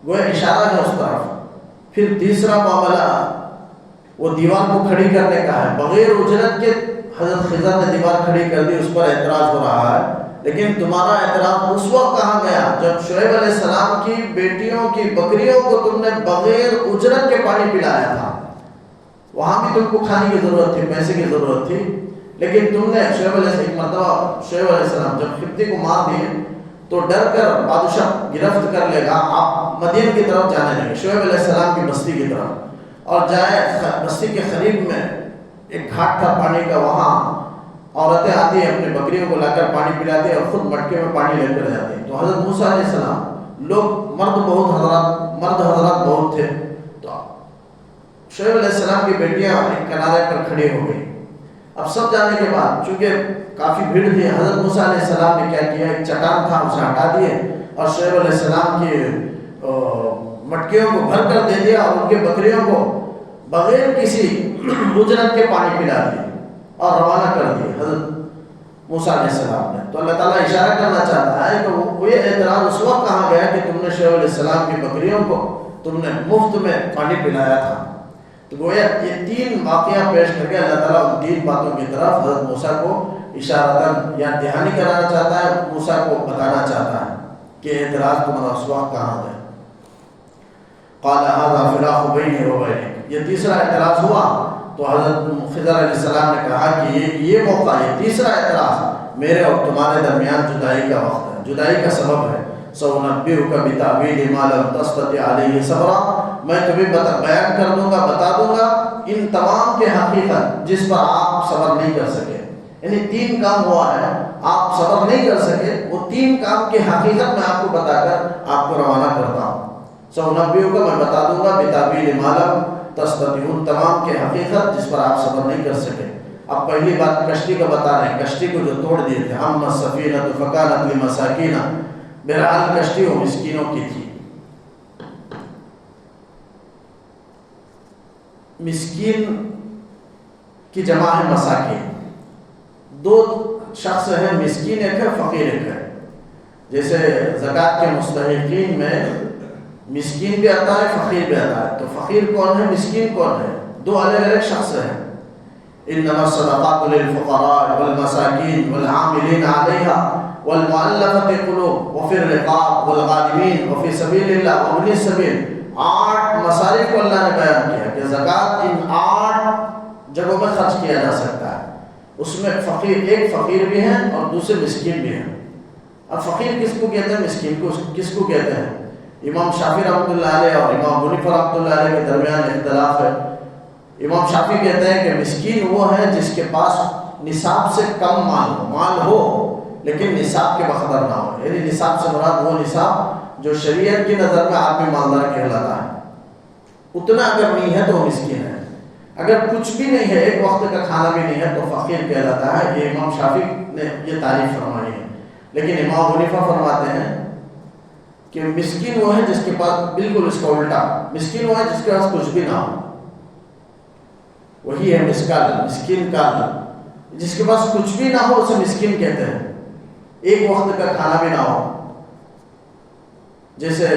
وہ اشارہ ہے اس طرف۔ پھر تیسرا معاملہ وہ دیوار کو کھڑی کرنے کا ہے، بغیر اجرت کے حضرت خضر نے دیوار کھڑی کر دی، اس پر اعتراض ہو رہا ہے، لیکن تمہارا اعتراض اس وقت کہاں گیا جب شعیب علیہ السلام کی بیٹیوں کی بکریوں کو تم نے بغیر اجرت کے پانی پلایا تھا۔ وہاں بھی تم کو کھانے کی ضرورت تھی، پیسے کی ضرورت تھی، لیکن تم نے شعیب علیہ السلام جب خبطی کو مار دیے تو ڈر کر بادشاہ گرفت کر لے گا، آپ مدین کی طرف جانے لگے، شعیب علیہ السلام کی بستی کی طرف، اور جائے بستی کے قریب میں ایک گھاٹ تھا پانی کا، وہاں عورتیں آتی ہیں اپنی بکریوں کو لا کر پانی پلاتی ہیں اور خود مٹکے میں پانی لے کر جاتی ہیں۔ تو حضرت موسیٰ علیہ السلام، لوگ مرد حضرات بہت تھے، تو شعیب علیہ السلام کی بیٹیاں ایک کنارے پر کھڑی ہو گئی۔ اب سب جانے کے بعد چونکہ کافی بھیڑ تھی، حضرت موسیٰ علیہ السلام نے کیا کیا، ایک چٹان تھا اسے ہٹا دیے اور شعیب علیہ السلام کی مٹکیوں کو بھر کر دے دیا اور ان کے بکریوں کو بغیر کسی اجرت کے پانی پلا دیے اور روانہ کر دیے حضرت موسیٰ علیہ السلام نے۔ تو اللہ تعالیٰ اشارہ کرنا چاہتا ہے کہ وہ یہ اعتراض اس وقت کہاں گیا کہ تم نے شعیب علیہ السلام کی بکریوں کو تم نے مفت میں پانی پلایا تھا۔ تو گویا یہ تین واقعہ پیش کر کے اللہ تعالیٰ ان تین باتوں کی طرف حضرت موسیٰ کو اشارتاً یا دہانی کرانا چاہتا ہے، موسیٰ کو بتانا چاہتا ہے کہ اعتراض تمہارا اس وقت کہاں ہے۔ قال هذا فراق بینی و بینک، یہ تیسرا اعتراض ہوا تو حضرت خضر علیہ السلام نے کہا کہ یہ موقع، یہ تیسرا اعتراض میرے اور تمہارے درمیان جدائی کا وقت ہے، جدائی کا سبب ہے۔ سأنبئک بتأویل ما لم تستطع علیہ صبرا، میں تمہیں بیان کر دوں گا، بتا دوں گا ان تمام کے حقیقت جس پر آپ صبر نہیں کر سکے۔ یعنی تین کام ہوا ہے، آپ صبر نہیں کر سکے، وہ تین کام کی حقیقت میں آپ کو بتا کر آپ کو روانہ کرتا ہوں۔ سأنبئک، میں بتا دوں گا، بتأویل ما لم تستطع، ان تمام کے حقیقت جس پر آپ صبر نہیں کر سکے۔ اب پہلی بات کشتی کا بتا رہے ہیں، کشتی کو جو توڑ دیے تھے، اما السفینۃ فکانت لمساکین، بہرحال کشتی وہ مسکینوں کی تھی۔ مسکین کی جمع ہے مساکین، دو شخص ہیں، مسکین ایک ہے، فقیر ایک ہے۔ جیسے زکوٰۃ کے مستحقین میں مسکین بھی آتا ہے، فقیر بھی آتا ہے، تو فقیر کون ہے، مسکین کون ہے، دو الگ الگ شخص ہیں۔ انما الصدقات للفقراء والمساکین والعاملین علیہا والمؤلفۃ قلوب وفی الرقاب والغارمین وفی سبیل اللہ وابن السبیل، 8 مصارف کو اللہ نے بیان کیا کہ زکوٰۃ ان 8 جگہوں میں خرچ کیا جا سکتا ہے۔ اس میں فقیر، ایک فقیر بھی ہیں اور دوسرے مسکین بھی ہیں۔ اب فقیر کس کو کہتے ہیں، مسکین کو کس کو کہتے ہیں؟ امام شافعی رحمۃ اللہ علیہ اور امام حنیفہ رحمۃ اللہ علیہ کے درمیان اختلاف ہے۔ امام شافعی کہتے ہیں کہ مسکین وہ ہے جس کے پاس نصاب سے کم مال ہو لیکن نصاب کے بقدر نہ ہو، یعنی نصاب سے مراد وہ نصاب جو شریعت کی نظر میں آدمی مالدار کہلاتا ہے، اتنا اگر نہیں ہے تو وہ مسکین ہے۔ اگر کچھ بھی نہیں ہے، ایک وقت کا کھانا بھی نہیں ہے، تو فقیر کہلاتا ہے۔ یہ امام شافعی نے یہ تعریف فرمائی ہے۔ لیکن امام حنیفہ فرماتے ہیں کہ مسکین وہ ہے جس کے پاس، بالکل اس کا الٹا، مسکین وہ ہے جس کے پاس کچھ بھی نہ ہو، وہی ہے مسکین کا، جس کے پاس کچھ بھی نہ ہو اسے مسکین کہتے ہیں، ایک وقت کا کھانا بھی نہ ہو۔ جیسے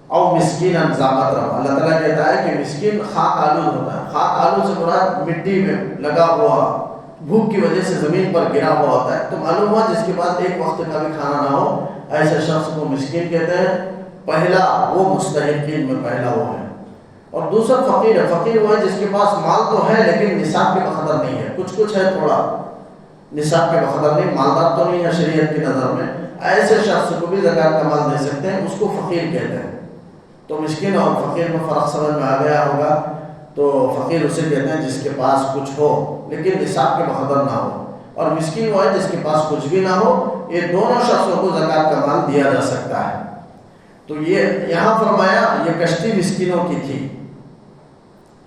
او مسکین ذامت رہا، اللہ تعالیٰ کہتا ہے کہ مسکین خاک آلود ہوتا ہے۔ خاک آلود سے مراد مٹی میں لگا ہوا، بھوک کی وجہ سے زمین پر گرا ہوا ہوتا ہے۔ تو معلوم ہوا جس کے پاس ایک وقت کا بھی کھانا نہ ہو، ایسے شخص کو مسکین کہتے ہیں۔ پہلا وہ مستحقین میں پہلا وہ ہے، اور دوسرا فقیر ہے۔ فقیر وہ ہے جس کے پاس مال تو ہے لیکن نصاب کے بقدر نہیں ہے، کچھ ہے تھوڑا، نصاب کے بقدر نہیں، مالدار تو نہیں ہے شریعت کی نظر میں۔ ایسے شخص کو بھی زکوٰۃ کا مال دے سکتے ہیں، اس کو فقیر کہتے ہیں۔ تو مسکین اور فقیر میں فرق سمجھ میں آ گیا ہوگا۔ تو فقیر اسے کہتے ہیں جس کے پاس کچھ ہو لیکن نصاب کے بقدر نہ ہو، اور مسکین وہ ہے جس کے پاس کچھ بھی نہ ہو۔ یہ دونوں شخصوں کو زکوٰۃ کا مال دیا جا سکتا ہے۔ تو یہ یہاں فرمایا یہ کشتی مسکینوں کی تھی۔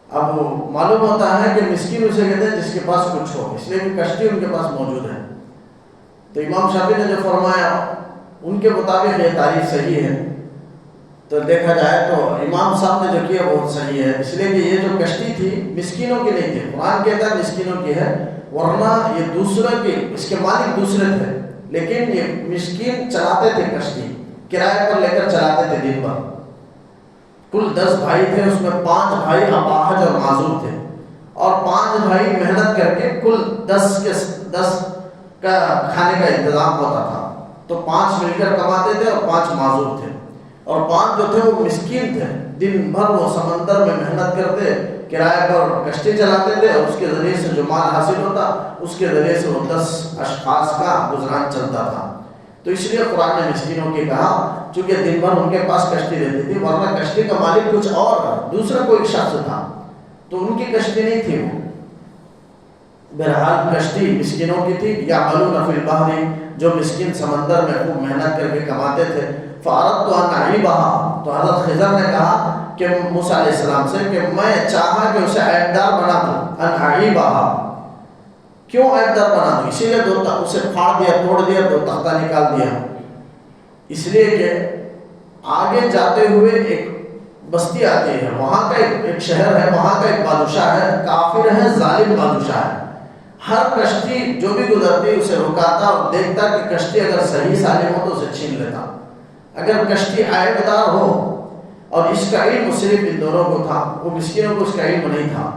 اب معلوم ہوتا ہے کہ مسکین اسے کہتے ہیں جس کے پاس کچھ ہو، اس لیے کہ کشتی ان کے پاس موجود ہے۔ تو امام شافعی نے جو فرمایا ان کے مطابق یہ تعریف صحیح ہے۔ تو دیکھا جائے تو امام صاحب نے جو کیا بہت صحیح ہے، اس لیے کہ یہ جو کشتی تھی مسکینوں کی نہیں تھی۔ قرآن کہتا ہے مسکینوں کی ہے، ورنہ یہ دوسرے کے، اس کے مالک دوسرے تھے، لیکن یہ مسکین چلاتے تھے کشتی، کرائے پر لے کر چلاتے تھے دن بھر۔ کل 10 بھائی تھے، اس میں 5 بھائی اپاہج اور معذور تھے، اور 5 بھائی محنت کر کے کل 10 کا کھانے کا انتظام ہوتا تھا۔ تو 5 مل کر کماتے تھے اور 5 معذور تھے، اور 5 جو تھے وہ مسکین تھے، دن بھر وہ سمندر میں محنت کرتے، کرائے پر کشتی چلاتے تھے، اور اس کے ذریعے سے جو مال حاصل ہوتا اس کے ذریعے سے وہ 10 اشخاص کا گزران چلتا تھا۔ تو اس لیے قرآن نے مسکینوں کی کہا، چونکہ دن بھر ان کے پاس کشتی رہتی تھی، ورنہ کشتی کا مالک کچھ اور دوسرا کوئی شخص تھا، تو ان کی کشتی نہیں تھی وہ۔ بہرحال کشتی مسکینوں کی تھی۔ یعملون فی البحر، جو مسکین سمندر میں خوب محنت کر کے کماتے تھے۔ فاردت ان اعیبها، تو حضرت خضر نے کہا کہ موسیٰ علیہ السلام سے کہ میں چاہا کہ اسے عیبدار بنا دوں۔ ان اعیبها، کیوں عیبدار بنا دوں؟ اسی لیے اسے پھاڑ دیا، توڑ دیا، 2 تختہ نکال دیا، اس لیے کہ آگے جاتے ہوئے ایک بستی آتی ہے، وہاں کا ایک شہر ہے، وہاں کا ایک بادشاہ ہے، کافر ہے، ظالم بادشاہ ہے۔ ہر کشتی جو بھی گزرتی اسے رکاتا اور دیکھتا کہ کشتی اگر صحیح سالم ہو تو اسے چھین لیتا، اگر کشتی عیبدار ہو۔ اور اس کا علم صرف ان دونوں کو تھا، وہ مسکینوں کو اس کا علم نہیں تھا۔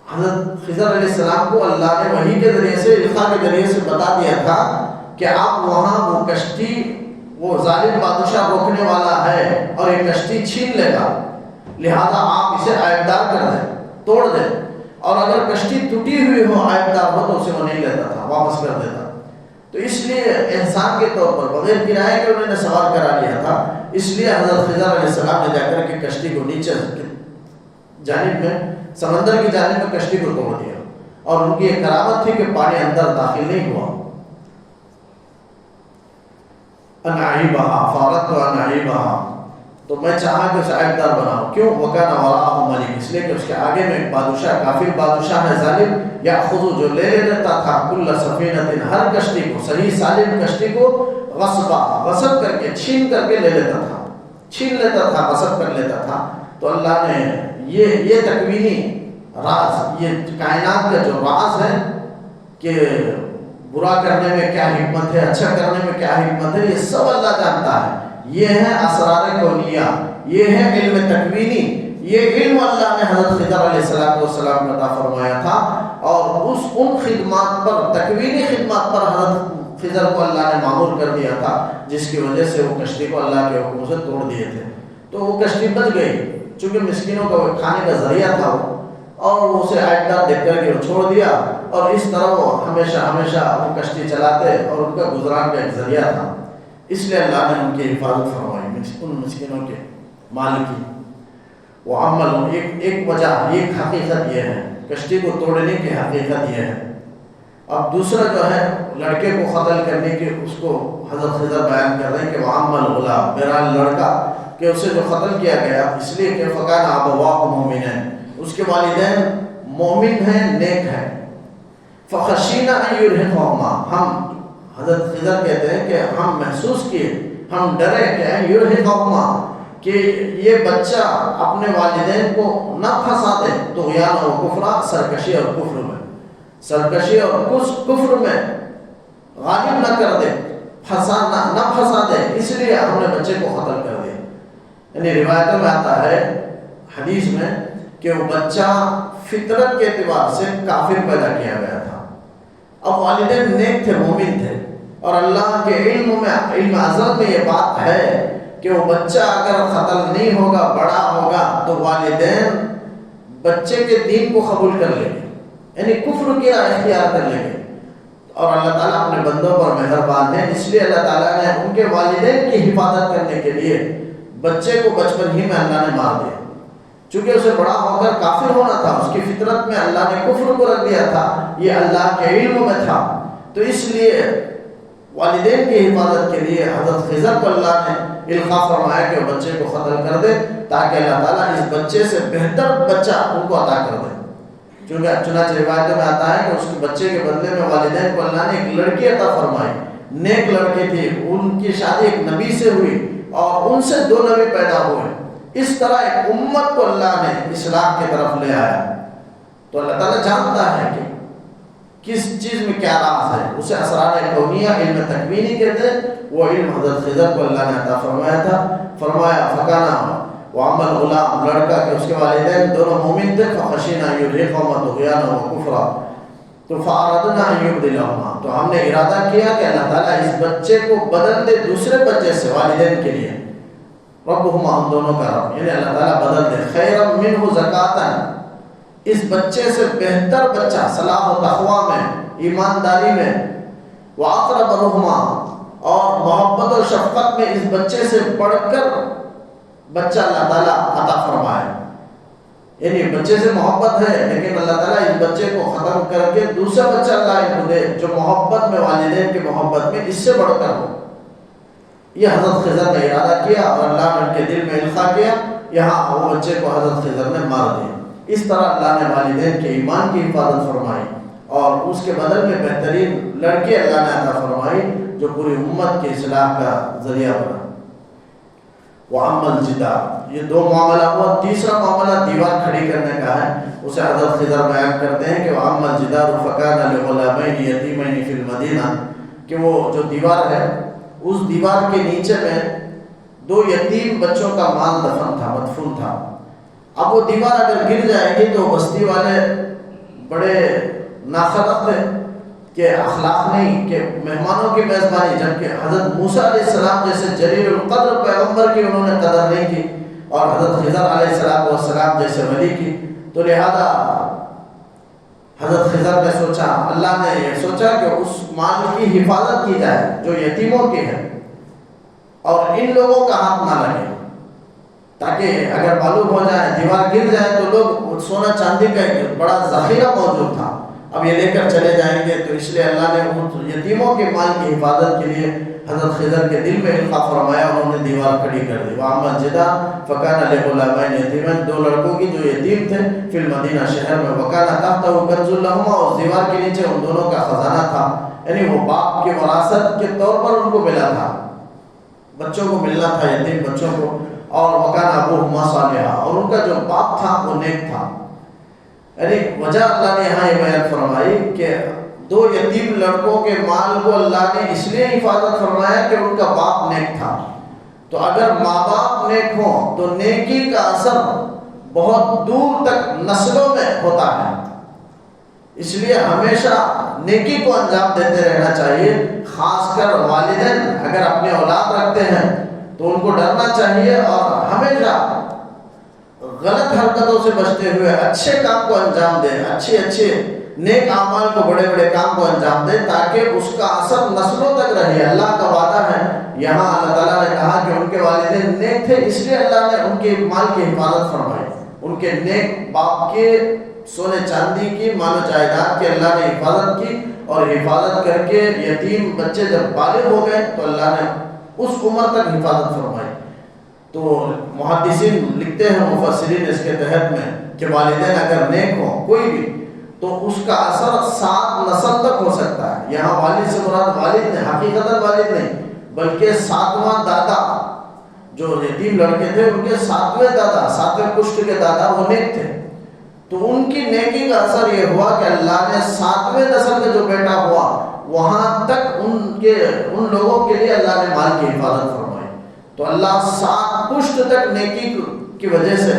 حضرت خضر علیہ السلام کو اللہ نے وحی کے ذریعے سے، القاء کے ذریعے سے بتا دیا تھا کہ آپ وہاں وہ کشتی، وہ ظالم بادشاہ روکنے والا ہے اور یہ کشتی چھین لے گا، لہذا آپ اسے عیبدار کر دیں، توڑ دیں، اور اگر کشتی ٹوٹی ہوئی ہو، عیبدار ہو، تو اسے وہ نہیں لیتا تھا، واپس کر دیتا۔ تو اس لیے احسان کے طور پر بغیر کرائے کے انہوں نے سوار کرا لیا تھا، اس لیے حضرت خضر علیہ السلام نے جا کر کے کشتی کو نیچے جانب میں، سمندر کی جانب میں کشتی کو توڑ دیا، اور ان کی ایک کرامت تھی کہ پانی اندر داخل نہیں ہوا۔ انعیبها، فاردت انعیبها، تو میں چاہا کہ اسے عیبدار بناؤں۔ کیوں؟ وَكَانَ وَرَاءَهُ مَلِكٌ، اس لیے کہ اس کے آگے میں ایک بادشاہ، کافر بادشاہ ہے، ظالم، یأخذ، جو لے لیتا تھا، کل سفینۃ، ہر کشتی کو، صحیح سالم کشتی کو، غصبا، غصب کر کے، چھین کر کے لے لیتا تھا، چھین لیتا تھا، غصب کر لیتا تھا۔ تو اللہ نے یہ تکوینی راز، یہ کائنات کا جو راز ہے کہ برا کرنے میں کیا حکمت ہے، اچھا کرنے میں کیا حکمت ہے، یہ سب اللہ جانتا ہے۔ یہ ہے اسرار کونیہ، یہ ہے علم تکوینی، یہ علم اللہ نے حضرت خضر علیہ السلام کو عطا فرمایا تھا، اور ان خدمات پر، تکوینی خدمات پر حضرت خضر کو اللہ نے معمور کر دیا تھا، جس کی وجہ سے وہ کشتی کو اللہ کے حکم سے توڑ دیے تھے۔ تو وہ کشتی بچ گئی، چونکہ مسکینوں کا کھانے کا ذریعہ تھا وہ، اور اسے عیبدار دیکھ کر کے چھوڑ دیا، اور اس طرح وہ ہمیشہ وہ کشتی چلاتے اور ان کا گزران کا ایک ذریعہ تھا۔ اس لیے اللہ نے ان کی حفاظت فرمائی، ان مسکینوں کے مال کی۔ وہ عمل، ایک وجہ، ایک حقیقت یہ ہے، کشتی کو توڑنے کی حقیقت یہ ہے۔ اب دوسرا جو ہے لڑکے کو قتل کرنے کے، اس کو حضرت خضر بیان کر رہے ہیں کہ وہ عمل غلام، بہرحال لڑکا کہ اسے جو قتل کیا گیا، اس لیے کہ فکان ابواہ مومنین، اس کے والدین مومن ہیں، نیک ہیں۔ فخشینا ان یرہقہما، ہم، حضرت خضر کہتے ہیں کہ ہم محسوس کیے، ہم ڈرے کہ یرہقہما، کہ یہ بچہ اپنے والدین کو نہ پھنسا دے طغیان اور کفر، سرکشی اور کفر میں، سرکشی اور کفر میں غالب نہ کر دے، نہ پھنسا دے، اس لیے ہم نے بچے کو قتل کر دیا۔ یعنی روایتوں میں آتا ہے، حدیث میں، کہ وہ بچہ فطرت کے اعتبار سے کافر پیدا کیا گیا تھا۔ اب والدین نیک تھے، مومن تھے، اور اللہ کے علم ازل میں یہ بات ہے کہ وہ بچہ اگر قتل نہیں ہوگا، بڑا ہوگا، تو والدین بچے کے دین کو قبول کر لیں گے، یعنی کفر کی راہ اختیار کر لیں گے۔ اور اللہ تعالیٰ اپنے بندوں پر مہربان ہے، اس لیے اللہ تعالیٰ نے ان کے والدین کی حفاظت کرنے کے لیے بچے کو بچپن ہی میں اللہ نے مار دیا، چونکہ اسے بڑا ہو کر کافر ہونا تھا، اس کی فطرت میں اللہ نے کفر کو رکھ دیا تھا، یہ اللہ کے علم میں تھا، تو اس لیے والدین کی حفاظت کے لیے حضرت خضر کو اللہ نے القاء فرمایا کہ وہ بچے کو قتل کر دے تاکہ اللہ تعالیٰ اس بچے سے بہتر بچہ ان کو عطا کر دے۔ چنانچہ روایتوں میں آتا ہے کہ اس کے بچے کے بدلے میں والدین کو اللہ نے ایک لڑکی عطا فرمائی، نیک لڑکی تھی، ان کی شادی ایک نبی سے ہوئی اور ان سے 2 نبی پیدا ہوئے۔ اس طرح ایک امت کو اللہ نے اسلام کی طرف لے آیا۔ تو اللہ تعالیٰ جانتا ہے کہ کس چیز میں کیا راز ہے، اسے اسرار کونیہ علم تکوینی کہتے ہیں، وہ علم حضرت خضر کو اللہ نے عطا فرمایا تھا۔ فرمایا فکانا وعمل غلام، لڑکا کہ اس کے والدین دونوں مومن تھے، فخشینا یرهقهما طغیانا وکفرا، تو فاردنا ان یبدلهما، تو ہم نے ارادہ کیا کہ اللہ تعالیٰ اس بچے کو بدل دے دوسرے بچے سے والدین کے لیے، ربهما ہم دونوں کا رب، یعنی اللہ تعالیٰ بدل دے، خیرا منہ زکاتا، اس بچے سے بہتر بچہ صلاح و تقوی میں، ایمانداری میں، واقرب رحما، اور محبت و شفقت میں اس بچے سے بڑھ کر بچہ اللہ تعالیٰ عطا فرمائے۔ یعنی بچے سے محبت ہے لیکن اللہ تعالیٰ اس بچے کو ختم کر کے دوسرا بچہ اللہ ان کو دے جو محبت میں، والدین کی محبت میں اس سے بڑھ کر ہو۔ یہ حضرت خضر نے ارادہ کیا اور اللہ نے ان کے دل میں القاء کیا، یہاں وہ بچے کو حضرت خضر نے مار دیا۔ اس طرح اللہ نے والدین کے ایمان کی حفاظت فرمائی اور اس کے بدل میں بہترین لڑکی اللہ نے عطا فرمائی جو پوری امت کے اصلاح کا ذریعہ بنا۔ وعمل الجدار، یہ 2 معاملہ ہوا۔ تیسرا معاملہ دیوار کھڑی کرنے کا ہے، اسے حضرت خضر بیان کرتے ہیں کہ وعمل الجدار فکان لغلامین یتیمین فی المدینہ، کہ وہ جو دیوار ہے اس دیوار کے نیچے میں 2 یتیم بچوں کا مال دفن تھا، مدفون تھا۔ اب وہ دیوار اگر گر جائے گی تو بستی والے بڑے ناخرط تھے کہ اخلاق نہیں، کہ مہمانوں کی میزبانی، جبکہ حضرت موسیٰ علیہ السلام جیسے جلیل القدر پیغمبر کی انہوں نے قدر نہیں کی اور حضرت خضر علیہ السلام جیسے ولی کی، تو لہذا حضرت خضر نے سوچا، اللہ نے یہ سوچا کہ اس مال کی حفاظت کی جائے جو یتیموں کی ہے اور ان لوگوں کا ہاتھ نہ لگے، تاکہ اگر معلوم ہو جائے دیوار گر جائے تو لوگ سونا چاندی کا ایک بڑا ذخیرہ موجود تھا، اب یہ لے کر چلے جائیں گے، تو اس لیے اللہ نے ان یتیموں کے مال کی حفاظت کے لیے حضرت خضر کے دل میں القاء فرمایا، انہوں نے دیوار کھڑی کر دی۔ وعمل الجدار فکان لغلامین یتیمین، 2 لڑکوں کی جو یتیم تھے، فی المدینہ شہر میں، وکان تحتہ کنز لہما، اور دیوار کے نیچے ان دونوں کا خزانہ تھا، یعنی وہ باپ کی وراثت کے طور پر ان کو ملا تھا، بچوں کو ملنا تھا، یتیم بچوں کو، اور وکان ابوہما صالحا، اور ان کا جو باپ تھا وہ نیک تھا۔ یعنی وجہ اللہ نے یہاں یہ بیان فرمائی کہ 2 یتیم لڑکوں کے مال کو اللہ نے اس لیے حفاظت فرمایا کہ ان کا باپ نیک تھا۔ تو اگر ماں باپ نیک ہوں تو نیکی کا اثر بہت دور تک نسلوں میں ہوتا ہے، اس لیے ہمیشہ نیکی کو انجام دیتے رہنا چاہیے، خاص کر والدین اگر اپنے اولاد رکھتے ہیں تو ان کو ڈرنا چاہیے اور ہمیشہ غلط حرکتوں سے بچتے ہوئے اچھے کام کو انجام دیں، اچھے نیک اعمال کو، بڑے بڑے کام کو انجام دیں تاکہ اس کا اثر نسلوں تک رہے۔ اللہ کا وعدہ ہے، یہاں اللہ تعالیٰ نے کہا کہ ان کے والدین نیک تھے، اس لیے اللہ نے ان کے مال کی حفاظت فرمائی، ان کے نیک باپ کے سونے چاندی کی، مال و جائیداد کی اللہ نے حفاظت کی، اور حفاظت کر کے یتیم بچے جب بالغ ہو گئے تو اللہ نے اس عمر تک حفاظت فرمائی۔ تو محدثین لکھتے ہیں، مفسرین اس کے تحت میں، کہ والدین اگر نیک ہوں کوئی بھی تو اس کا اثر 7 نسل تک ہو سکتا ہے۔ یہاں والد سے مراد والد نہیں، حقیقتاً والد نہیں، بلکہ 7واں دادا، جو یتیم لڑکے تھے ان کے 7ویں دادا، 7ویں پشت کے دادا وہ نیک تھے، تو ان کی نیکی کا اثر یہ ہوا کہ اللہ نے 7ویں نسل کا جو بیٹا ہوا وہاں تک ان لوگوں کے لیے اللہ نے مال کی حفاظت فرمائی۔ تو اللہ 7 پشت تک نیکی کی وجہ سے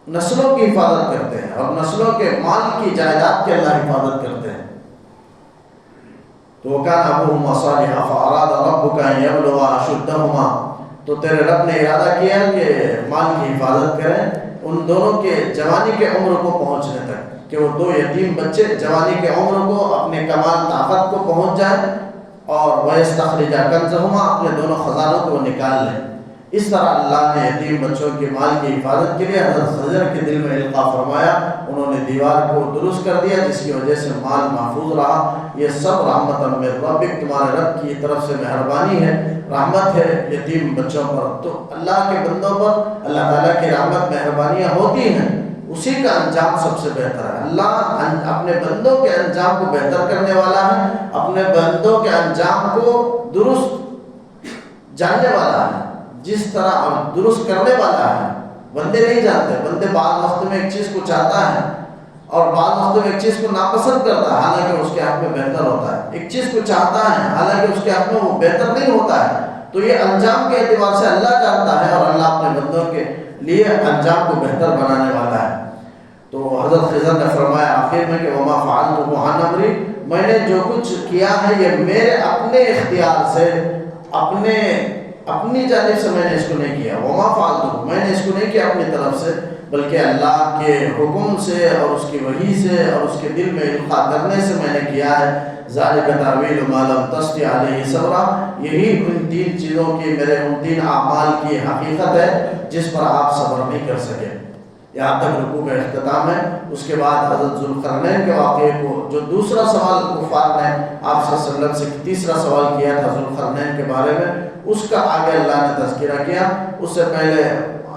نسلوں کی حفاظت کرتے ہیں، اور نسلوں کے مال کی، جائیداد کی اللہ حفاظت کرتے ہیں۔ تو وَكَانَ أَبُوهُمَا صَالِحًا فَأَرَادَ رَبُّكَ أَن يَبْلُغَا أَشُدَّهُمَا، تو تیرے رب نے ارادہ کیا کہ مال کی حفاظت کریں ان دونوں کے جوانی کے عمر کو پہنچنے تک، کہ وہ 2 یتیم بچے جوانی کے عمر کو، اپنے کمال طاقت کو پہنچ جائیں، اور وَيَسْتَخْرِجَا كَنْزَهُمَا، اپنے دونوں خزانوں کو وہ نکال لیں۔ اس طرح اللہ نے یتیم بچوں کے مال کی حفاظت کے لیے حضرت خضر کے دل میں القاء فرمایا، انہوں نے دیوار کو درست کر دیا جس کی وجہ سے مال محفوظ رہا۔ یہ سب رحمت من ربک، تمہارے رب کی طرف سے مہربانی ہے، رحمت ہے یتیم بچوں پر۔ تو اللہ کے بندوں پر اللہ تعالیٰ کی رحمت مہربانیاں ہوتی ہیں، اسی کا انجام سب سے بہتر ہے۔ اللہ اپنے بندوں کے انجام کو بہتر کرنے والا ہے، اپنے بندوں کے انجام کو درست جاننے والا ہے، جس طرح درست کرنے والا ہے۔ بندے نہیں جانتے، بندے بعض وقت میں ایک چیز کو چاہتا ہے اور بعض وقت میں ایک چیز کو ناپسند کرتا ہے، حالانکہ اس کے حق میں بہتر ہوتا ہے۔ ایک چیز کو چاہتا ہے حالانکہ اس کے حق میں وہ بہتر نہیں ہوتا ہے۔ تو یہ انجام کے اعتبار سے اللہ جانتا ہے، اور اللہ اپنے بندوں کے لیے انجام کو بہتر بنانے والا ہے۔ تو حضرت خضر نے فرمایا آخر میں کہ وما فعلته عن امری، میں نے جو کچھ کیا ہے یہ میرے اپنے اختیار سے، اپنی جانب سے میں نے اس کو نہیں کیا۔ وما فعلته، میں نے اس کو نہیں کیا اپنی طرف سے، بلکہ اللہ کے حکم سے اور اس کی وحی سے اور اس کے دل میں القاء کرنے سے میں نے کیا ہے۔ ذالک تأویل ما لم تستطع علیہ صبرا، یہی ان تین چیزوں کی، میرے ان تین اعمال کی حقیقت ہے جس پر آپ صبر نہیں کر سکے۔ یہاں تک رکوع کا اختتام ہے۔ اس کے بعد حضرت ذوالقرنین کے واقعے کو، جو دوسرا سوال کفار نے آپ صلی اللہ علیہ وسلم سے تیسرا سوال کیا تھا ذوالقرنین کے بارے میں، اس کا آگے اللہ نے تذکرہ کیا۔ اس سے پہلے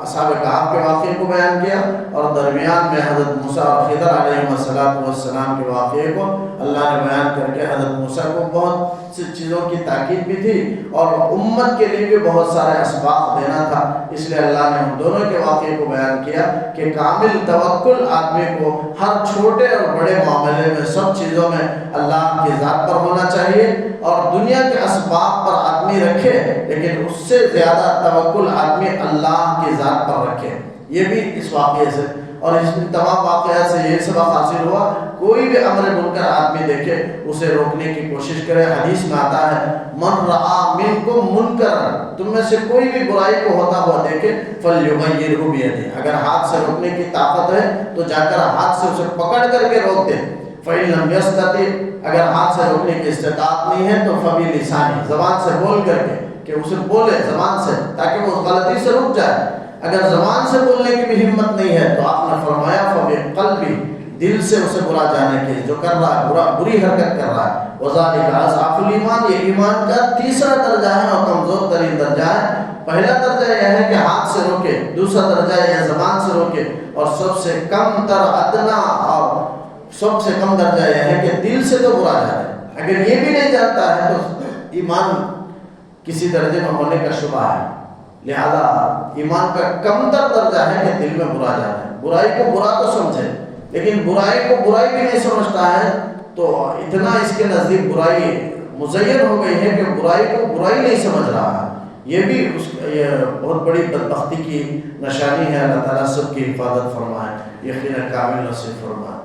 اصحاب کہف کے واقعے کو بیان کیا، اور درمیان میں حضرت موسیٰ اور خضر علیہ السلام کے واقعے کو اللہ نے بیان کر کے حضرت موسیٰ کو بہت سی چیزوں کی تاکید بھی تھی اور امت کے لیے بھی بہت سارے اسباق دینا تھا، اس لیے اللہ نے ان دونوں کے واقعے کو بیان کیا کہ کامل توکل آدمی کو ہر چھوٹے اور بڑے معاملے میں، سب چیزوں میں اللہ کی ذات پر ہونا چاہیے، اور دنیا کے اسباب پر آدمی رکھے لیکن اس سے زیادہ توکل آدمی اللہ کی ذات پر رکھے۔ یہ بھی اس واقعے سے اور اس تمام واقعات سے یہ سبق حاصل ہوا، کوئی بھی امر منکر آدمی دیکھے اسے روکنے کی کوشش کرے۔ حدیث میں آتا ہے من رعا منکم منکرا، تم میں سے کوئی بھی برائی کو ہوتا ہوا دیکھے فلیغیرہ بیدہ، اگر ہاتھ سے روکنے کی طاقت ہے تو جا کر ہاتھ سے اسے پکڑ کر کے روک دے۔ فإن لم يستطع، اگر ہاتھ سے روکنے کی استطاعت نہیں ہے تو فبلسانہ، زبان سے بول کر کے، کہ اسے بولے زبان سے تاکہ وہ غلطی سے رک جائے۔ اگر زبان سے بولنے کی بھی ہمت نہیں ہے تو آپ نے فرمایا فبقلبہ، دل سے اسے برا جانے کے، جو کر رہا ہے بری حرکت کر رہا ہے۔ وذالک اضعف الایمان، یہ ایمان کا تیسرا درجہ ہے اور کمزور ترین درجہ ہے۔ پہلا درجہ یہ ہے کہ ہاتھ سے روکے، دوسرا درجہ یہ ہے زبان سے روکے، اور سب سے کم تر ادنا اور سب سے کم درجہ یہ ہے کہ دل سے تو برا جائے۔ اگر یہ بھی نہیں جانتا ہے تو ایمان کسی درجے میں ہونے کا شبہ ہے۔ لہذا ایمان کا کم تر درجہ ہے کہ دل میں برا جانا ہے۔ برائی کو برا تو سمجھے، لیکن برائی کو برائی بھی نہیں سمجھتا ہے تو اتنا اس کے نزدیک برائی مزین ہو گئی ہے کہ برائی کو برائی نہیں سمجھ رہا ہے۔ یہ بھی یہ بہت بڑی بدبختی کی نشانی ہے۔ اللہ تعالیٰ سب کی حفاظت فرمائے، یقینا کامل نصیب فرمائے۔